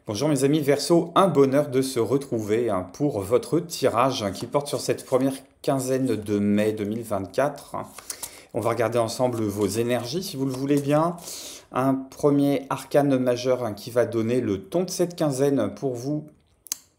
Bonjour mes amis Verseau, un bonheur de se retrouver pour votre tirage qui porte sur cette première quinzaine de mai 2024. On va regarder ensemble vos énergies si vous le voulez bien. Un premier arcane majeur qui va donner le ton de cette quinzaine pour vous,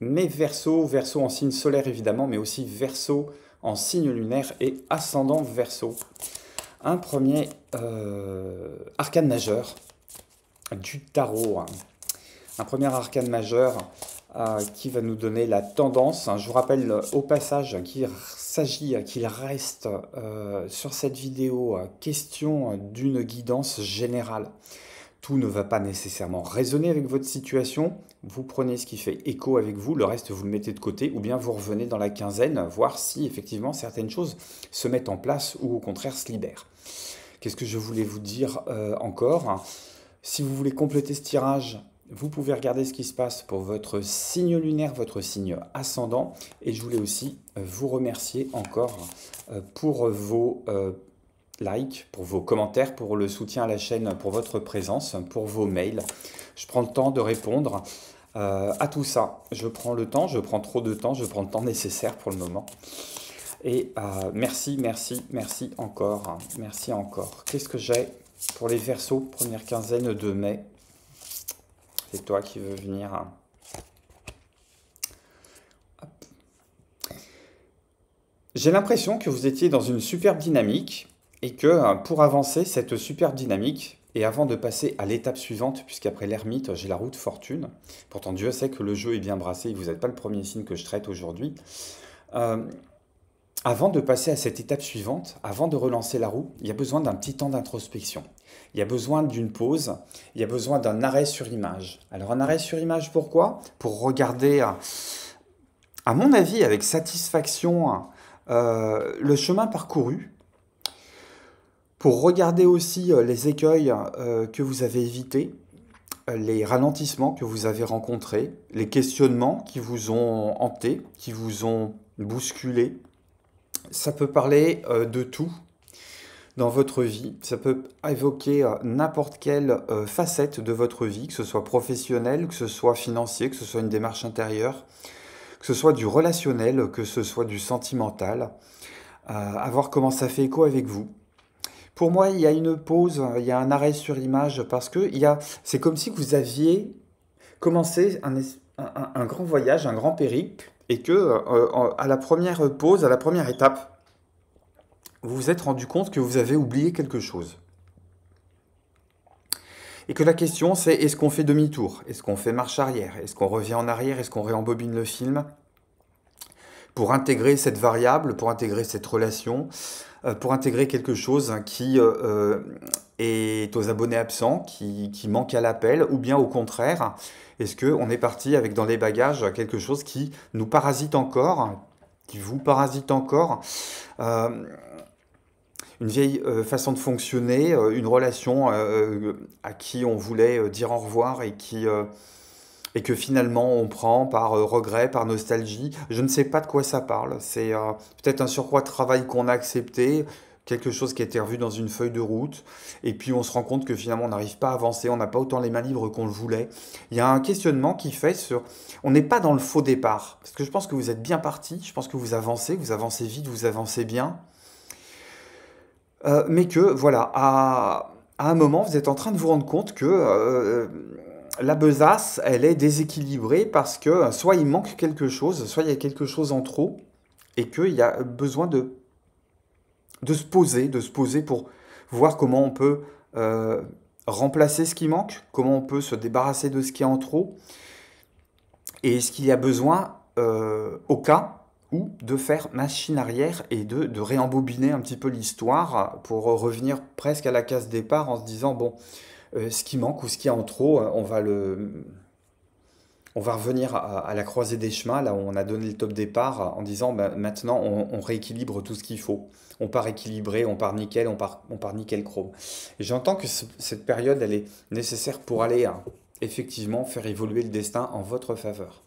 mes Verseau, Verseau en signe solaire évidemment, mais aussi Verseau en signe lunaire et ascendant Verseau. Un premier arcane majeur du tarot. Un premier arcane majeur qui va nous donner la tendance. Je vous rappelle au passage qu'il reste sur cette vidéo question d'une guidance générale. Tout ne va pas nécessairement résonner avec votre situation. Vous prenez ce qui fait écho avec vous, le reste vous le mettez de côté ou bien vous revenez dans la quinzaine, voir si effectivement certaines choses se mettent en place ou au contraire se libèrent. Qu'est-ce que je voulais vous dire encore? Si vous voulez compléter ce tirage, vous pouvez regarder ce qui se passe pour votre signe lunaire, votre signe ascendant. Et je voulais aussi vous remercier encore pour vos likes, pour vos commentaires, pour le soutien à la chaîne, pour votre présence, pour vos mails. Je prends le temps de répondre à tout ça. Je prends le temps, je prends trop de temps, je prends le temps nécessaire pour le moment. Et merci, merci, merci encore. Merci encore. Qu'est-ce que j'ai pour les Verseaux, première quinzaine de mai? C'est toi qui veux venir. J'ai l'impression que vous étiez dans une superbe dynamique et que pour avancer cette superbe dynamique, et avant de passer à l'étape suivante, puisqu'après l'ermite, j'ai la roue de fortune, pourtant Dieu sait que le jeu est bien brassé et que vous n'êtes pas le premier signe que je traite aujourd'hui, avant de passer à cette étape suivante, avant de relancer la roue, il y a besoin d'un petit temps d'introspection. Il y a besoin d'une pause, il y a besoin d'un arrêt sur image. Alors un arrêt sur image, pourquoi? Pour regarder, à mon avis, avec satisfaction, le chemin parcouru, pour regarder aussi les écueils que vous avez évités, les ralentissements que vous avez rencontrés, les questionnements qui vous ont hanté, qui vous ont bousculé. Ça peut parler de tout dans votre vie. Ça peut évoquer n'importe quelle facette de votre vie, que ce soit professionnel, que ce soit financier, que ce soit une démarche intérieure, que ce soit du relationnel, que ce soit du sentimental. À voir comment ça fait écho avec vous. Pour moi, il y a une pause, il y a un arrêt sur image parce que c'est comme si vous aviez commencé un grand voyage, un grand périple, et que à la première pause, à la première étape, vous vous êtes rendu compte que vous avez oublié quelque chose. Et que la question c'est, est-ce qu'on fait demi-tour? Est-ce qu'on fait marche arrière? Est-ce qu'on revient en arrière? Est-ce qu'on réembobine le film? Pour intégrer cette variable, pour intégrer cette relation, pour intégrer quelque chose qui est aux abonnés absents, qui manque à l'appel, ou bien au contraire, est-ce qu'on est parti avec dans les bagages quelque chose qui nous parasite encore, qui vous parasite encore, une vieille façon de fonctionner, une relation à qui on voulait dire au revoir et que finalement on prend par regret, par nostalgie. Je ne sais pas de quoi ça parle. C'est peut-être un surcroît de travail qu'on a accepté, quelque chose qui a été revu dans une feuille de route, et puis on se rend compte que finalement on n'arrive pas à avancer, on n'a pas autant les mains libres qu'on le voulait. Il y a un questionnement qui fait sur... On n'est pas dans le faux départ, parce que je pense que vous êtes bien parti, je pense que vous avancez vite, vous avancez bien, mais que voilà, à un moment vous êtes en train de vous rendre compte que... la besace, elle est déséquilibrée parce que soit il manque quelque chose, soit il y a quelque chose en trop, et qu'il y a besoin de se poser pour voir comment on peut remplacer ce qui manque, comment on peut se débarrasser de ce qui est en trop, et est-ce qu'il y a besoin, au cas où, de faire machine arrière et de réembobiner un petit peu l'histoire pour revenir presque à la case départ en se disant, bon, ce qui manque ou ce qui est en trop, on va revenir à la croisée des chemins, là où on a donné le top départ, en disant bah, maintenant on rééquilibre tout ce qu'il faut. On part équilibré, on part nickel, on part nickel chrome. Et j'entends que cette période, elle est nécessaire pour aller effectivement faire évoluer le destin en votre faveur.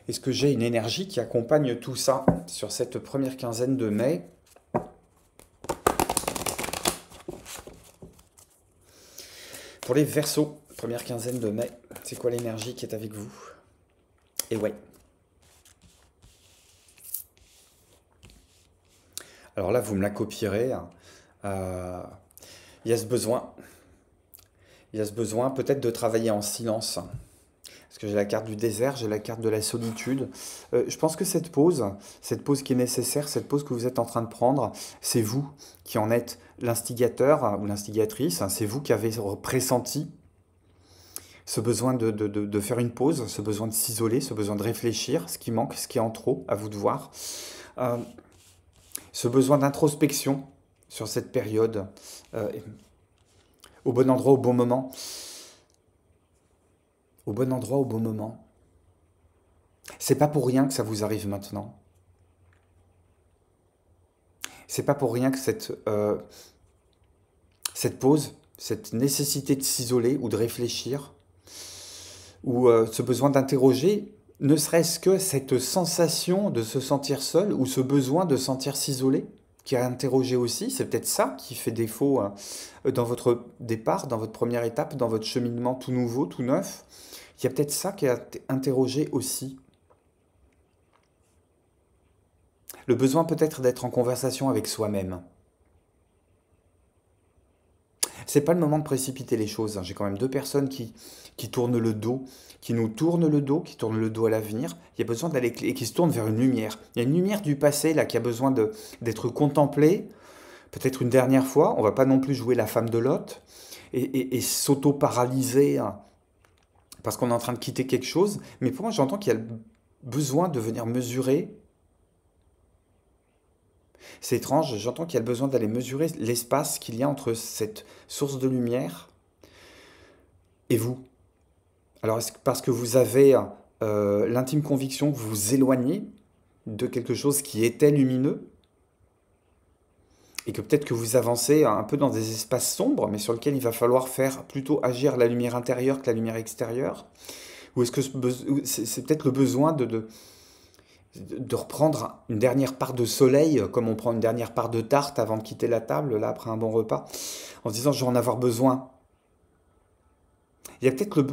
Est-ce que j'ai une énergie qui accompagne tout ça sur cette première quinzaine de mai? Pour les Verseaux, Première quinzaine de mai, c'est quoi l'énergie qui est avec vous? Et ouais. Alors là, vous me la copierez. Euh, il y a ce besoin. Il y a ce besoin peut-être de travailler en silence. Parce que j'ai la carte du désert, j'ai la carte de la solitude. Je pense que cette pause qui est nécessaire, cette pause que vous êtes en train de prendre, c'est vous qui en êtes l'instigateur ou l'instigatrice. C'est vous qui avez pressenti ce besoin de faire une pause, ce besoin de s'isoler, ce besoin de réfléchir, ce qui manque, ce qui est en trop, à vous de voir. Euh, ce besoin d'introspection sur cette période, euh, au bon endroit, au bon moment. Au bon endroit, au bon moment. C'est pas pour rien que ça vous arrive maintenant. C'est pas pour rien que cette pause, cette nécessité de s'isoler ou de réfléchir, ou ce besoin d'interroger, ne serait-ce que cette sensation de se sentir seul, ou ce besoin de sentir s'isoler, qui a interrogé aussi, c'est peut-être ça qui fait défaut dans votre départ, dans votre première étape, dans votre cheminement tout nouveau, tout neuf. Il y a peut-être ça qui a interrogé aussi. Le besoin peut-être d'être en conversation avec soi-même. C'est pas le moment de précipiter les choses, hein. J'ai quand même deux personnes qui tournent le dos, qui nous tournent le dos, qui tournent le dos à l'avenir. Il y a besoin d'aller et qui se tournent vers une lumière. Il y a une lumière du passé là qui a besoin d'être contemplée, peut-être une dernière fois. On va pas non plus jouer la femme de Lot et s'auto-paralyser, hein, parce qu'on est en train de quitter quelque chose. Mais pour moi, j'entends qu'il y a le besoin de venir mesurer. C'est étrange, j'entends qu'il y a le besoin d'aller mesurer l'espace qu'il y a entre cette source de lumière et vous. Alors, est-ce que parce que vous avez l'intime conviction que vous vous éloignez de quelque chose qui était lumineux et que peut-être que vous avancez un peu dans des espaces sombres, mais sur lesquels il va falloir faire plutôt agir la lumière intérieure que la lumière extérieure? Ou est-ce que c'est peut-être le besoin de reprendre une dernière part de soleil, comme on prend une dernière part de tarte avant de quitter la table, là, après un bon repas, en se disant je vais en avoir besoin. Il y a peut-être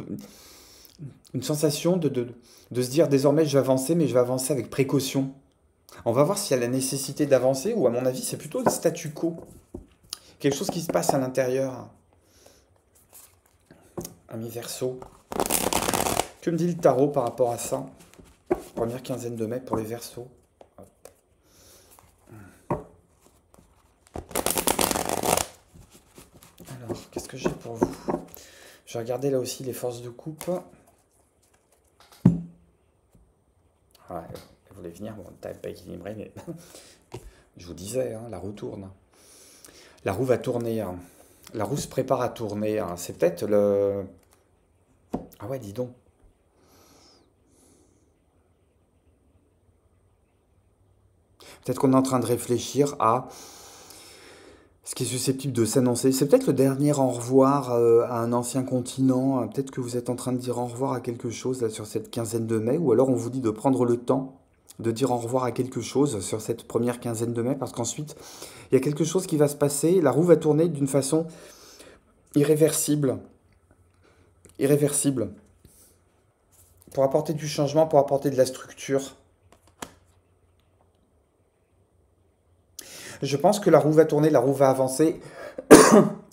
une sensation de se dire désormais je vais avancer, mais je vais avancer avec précaution. On va voir s'il y a la nécessité d'avancer, ou à mon avis c'est plutôt le statu quo. Quelque chose qui se passe à l'intérieur. Ami Verseau. Que me dit le tarot par rapport à ça? Première quinzaine de mai pour les Verseaux. Alors, qu'est-ce que j'ai pour vous? Je vais regarder là aussi les forces de coupe. Ouais, elle voulait venir, bon, t'as pas équilibré, mais je vous disais, hein, la roue tourne. La roue va tourner, hein. La roue se prépare à tourner, hein. C'est peut-être le... Ah ouais, dis donc. Peut-être qu'on est en train de réfléchir à ce qui est susceptible de s'annoncer. C'est peut-être le dernier au revoir à un ancien continent. Peut-être que vous êtes en train de dire au revoir à quelque chose là, sur cette quinzaine de mai. Ou alors on vous dit de prendre le temps de dire au revoir à quelque chose sur cette première quinzaine de mai. Parce qu'ensuite, il y a quelque chose qui va se passer. La roue va tourner d'une façon irréversible. Irréversible. Pour apporter du changement, pour apporter de la structure. Je pense que la roue va tourner, la roue va avancer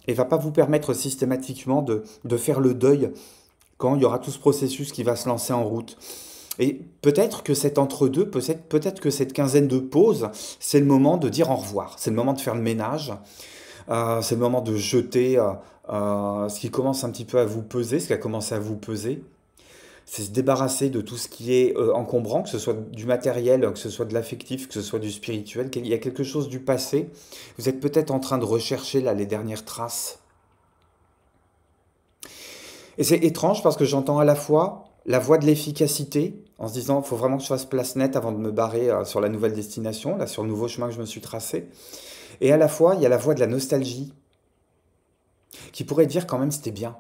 et va pas vous permettre systématiquement de faire le deuil quand il y aura tout ce processus qui va se lancer en route. Et peut-être que cet entre-deux, peut-être que cette quinzaine de pauses, c'est le moment de dire au revoir, c'est le moment de faire le ménage, c'est le moment de jeter ce qui commence un petit peu à vous peser, ce qui a commencé à vous peser. C'est se débarrasser de tout ce qui est encombrant, que ce soit du matériel, que ce soit de l'affectif, que ce soit du spirituel. Il y a quelque chose du passé. Vous êtes peut-être en train de rechercher là les dernières traces. Et c'est étrange parce que j'entends à la fois la voix de l'efficacité, en se disant il faut vraiment que je fasse place nette avant de me barrer sur la nouvelle destination, là sur le nouveau chemin que je me suis tracé. Et à la fois, il y a la voix de la nostalgie, qui pourrait dire quand même c'était bien.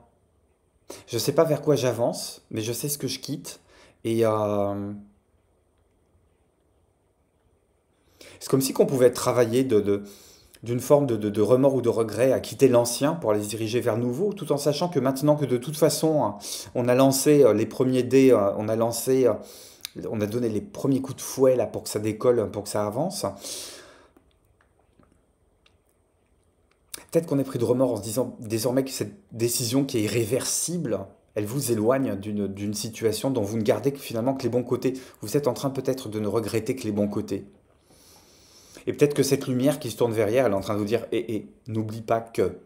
Je ne sais pas vers quoi j'avance, mais je sais ce que je quitte. Et c'est comme si qu'on pouvait travailler d'une forme de remords ou de regret à quitter l'ancien pour aller se diriger vers le nouveau, tout en sachant que maintenant que de toute façon, on a lancé les premiers dés, on a donné les premiers coups de fouet là pour que ça décolle, pour que ça avance. Peut-être qu'on est pris de remords en se disant désormais que cette décision qui est irréversible, elle vous éloigne d'une situation dont vous ne gardez que finalement que les bons côtés. Vous êtes en train peut-être de ne regretter que les bons côtés. Et peut-être que cette lumière qui se tourne derrière, elle est en train de vous dire, n'oublie pas que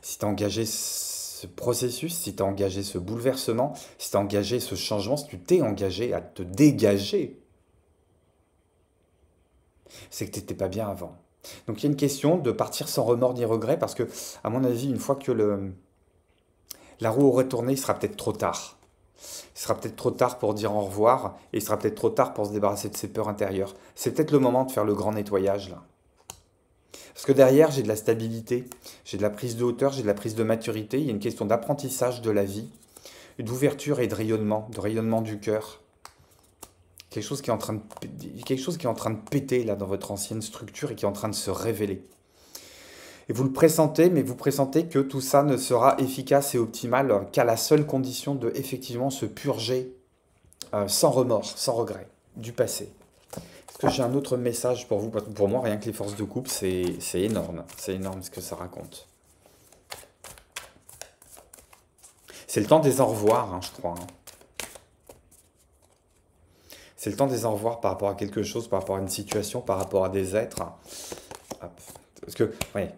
si tu as engagé ce processus, si tu as engagé ce bouleversement, si tu as engagé ce changement, si tu t'es engagé à te dégager, c'est que tu n'étais pas bien avant. Donc il y a une question de partir sans remords ni regret, parce que, à mon avis, une fois que la roue aurait tourné, il sera peut-être trop tard. Il sera peut-être trop tard pour dire au revoir, et il sera peut-être trop tard pour se débarrasser de ses peurs intérieures. C'est peut-être le moment de faire le grand nettoyage, là. Parce que derrière, j'ai de la stabilité, j'ai de la prise de hauteur, j'ai de la prise de maturité. Il y a une question d'apprentissage de la vie, d'ouverture et de rayonnement du cœur. Quelque chose qui est en train de péter là dans votre ancienne structure et qui est en train de se révéler. Et vous le pressentez, mais vous pressentez que tout ça ne sera efficace et optimal qu'à la seule condition de effectivement se purger sans remords, sans regret, du passé. Est-ce que j'ai un autre message pour vous? Pour moi, rien que les forces de couple, c'est énorme. C'est énorme ce que ça raconte. C'est le temps des au revoir, hein, je crois. Hein. C'est le temps des au revoir par rapport à quelque chose, par rapport à une situation, par rapport à des êtres. Hop. Parce que, ouais,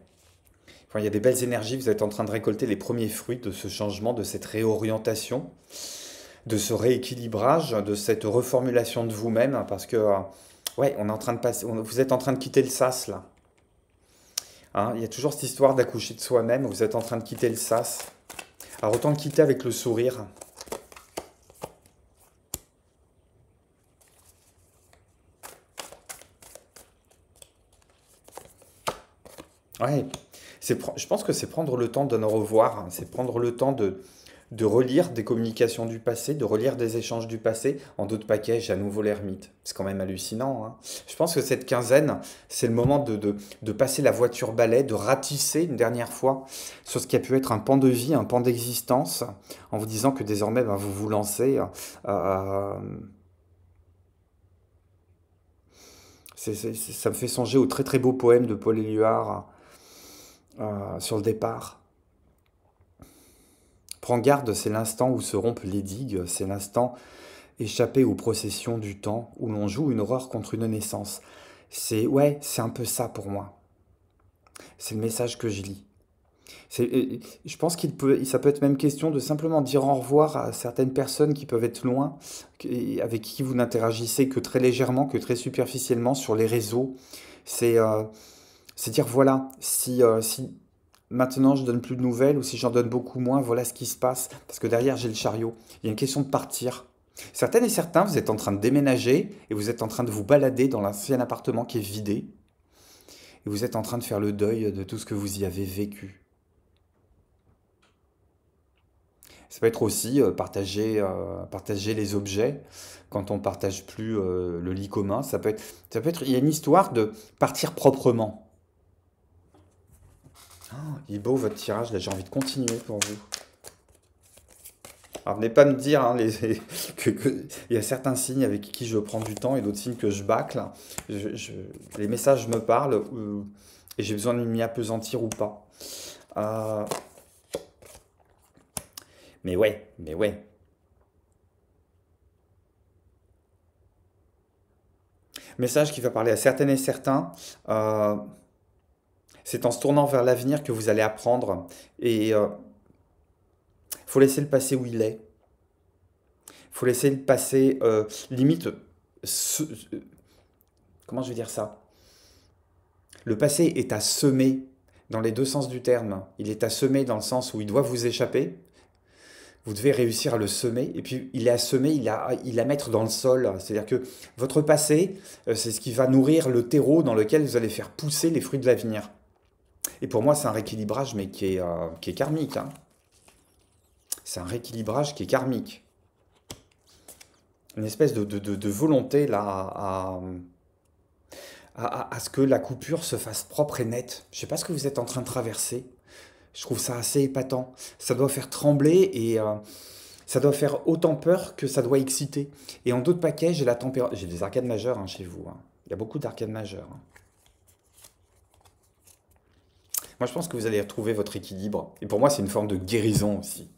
il y a des belles énergies, vous êtes en train de récolter les premiers fruits de ce changement, de cette réorientation, de ce rééquilibrage, de cette reformulation de vous-même, parce que, ouais, on est en train de passer, vous êtes en train de quitter le sas, là. Hein, il y a toujours cette histoire d'accoucher de soi-même, vous êtes en train de quitter le sas. Alors autant le quitter avec le sourire. Ouais, je pense que c'est prendre le temps d'un au revoir, hein. C'est prendre le temps de relire des communications du passé, de relire des échanges du passé. En d'autres paquets, j'ai à nouveau l'ermite. C'est quand même hallucinant, hein. Je pense que cette quinzaine, c'est le moment de passer la voiture balai, de ratisser une dernière fois sur ce qui a pu être un pan de vie, un pan d'existence, en vous disant que désormais, ben, vous vous lancez. Ça me fait songer au très très beau poème de Paul Éluard sur le départ. Prends garde, c'est l'instant où se rompent les digues, c'est l'instant échappé aux processions du temps, où l'on joue une horreur contre une naissance. Ouais, c'est un peu ça pour moi. C'est le message que je lis. Je pense ça peut être même question de simplement dire au revoir à certaines personnes qui peuvent être loin, avec qui vous n'interagissez que très légèrement, que très superficiellement sur les réseaux. C'est dire voilà, si maintenant je donne plus de nouvelles ou si j'en donne beaucoup moins, voilà ce qui se passe. Parce que derrière j'ai le chariot. Il y a une question de partir. Certaines et certains, vous êtes en train de déménager et vous êtes en train de vous balader dans l'ancien appartement qui est vidé. Et vous êtes en train de faire le deuil de tout ce que vous y avez vécu. Ça peut être aussi partager les objets quand on partage plus le lit commun. Il y a une histoire de partir proprement. Oh, il est beau votre tirage, là j'ai envie de continuer pour vous. Alors venez pas me dire hein, il y a certains signes avec qui je prends du temps et d'autres signes que je bâcle. Les messages me parlent et j'ai besoin de m'y appesantir ou pas. Euh, mais ouais, mais ouais. Message qui va parler à certaines et certains. C'est en se tournant vers l'avenir que vous allez apprendre. Et faut laisser le passé où il est. Faut laisser le passé, limite, se- comment je vais dire ça? Le passé est à semer dans les deux sens du terme. Il est à semer dans le sens où il doit vous échapper. Vous devez réussir à le semer. Et puis, il est à semer, il à mettre dans le sol. C'est-à-dire que votre passé, c'est ce qui va nourrir le terreau dans lequel vous allez faire pousser les fruits de l'avenir. Et pour moi, c'est un rééquilibrage, mais qui est karmique. Hein. C'est un rééquilibrage qui est karmique. Une espèce de volonté là à ce que la coupure se fasse propre et nette. Je ne sais pas ce que vous êtes en train de traverser. Je trouve ça assez épatant. Ça doit faire trembler et ça doit faire autant peur que ça doit exciter. Et en d'autres paquets, j'ai la température. J'ai des arcades majeures hein, chez vous. Hein. Il y a beaucoup d'arcades majeures. Hein. Moi, je pense que vous allez retrouver votre équilibre. Et pour moi, c'est une forme de guérison aussi.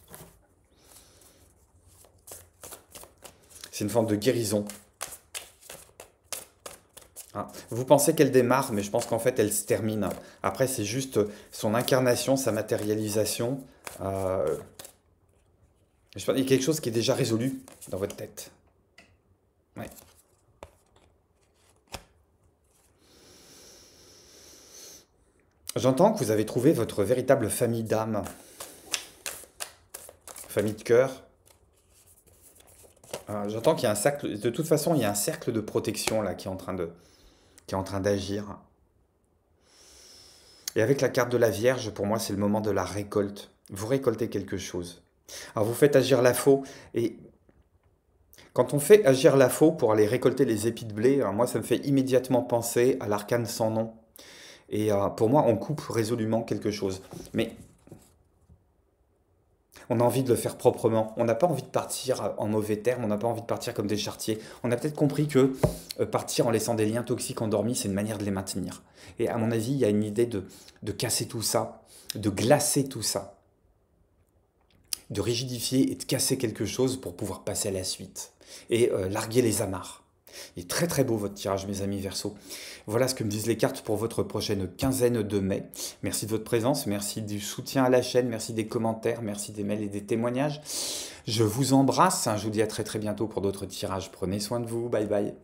C'est une forme de guérison. Ah, vous pensez qu'elle démarre, mais je pense qu'en fait, elle se termine. Après, c'est juste son incarnation, sa matérialisation. Euh, je pense qu'il y a quelque chose qui est déjà résolu dans votre tête. Ouais. J'entends que vous avez trouvé votre véritable famille d'âme, famille de cœur. J'entends qu'il y a un cercle, de toute façon, il y a un cercle de protection là qui est en train d'agir. Et avec la carte de la Vierge, pour moi, c'est le moment de la récolte. Vous récoltez quelque chose. Alors vous faites agir la faux, et quand on fait agir la faux pour aller récolter les épis de blé, moi, ça me fait immédiatement penser à l'arcane sans nom. Et pour moi, on coupe résolument quelque chose. Mais on a envie de le faire proprement. On n'a pas envie de partir en mauvais termes, on n'a pas envie de partir comme des charretiers. On a peut-être compris que partir en laissant des liens toxiques endormis, c'est une manière de les maintenir. Et à mon avis, il y a une idée de casser tout ça, de glacer tout ça, de rigidifier et de casser quelque chose pour pouvoir passer à la suite. Et larguer les amarres. Il est très très beau votre tirage, mes amis Verseau. Voilà ce que me disent les cartes pour votre prochaine quinzaine de mai. Merci de votre présence, merci du soutien à la chaîne, merci des commentaires, merci des mails et des témoignages. Je vous embrasse, je vous dis à très très bientôt pour d'autres tirages. Prenez soin de vous, bye bye.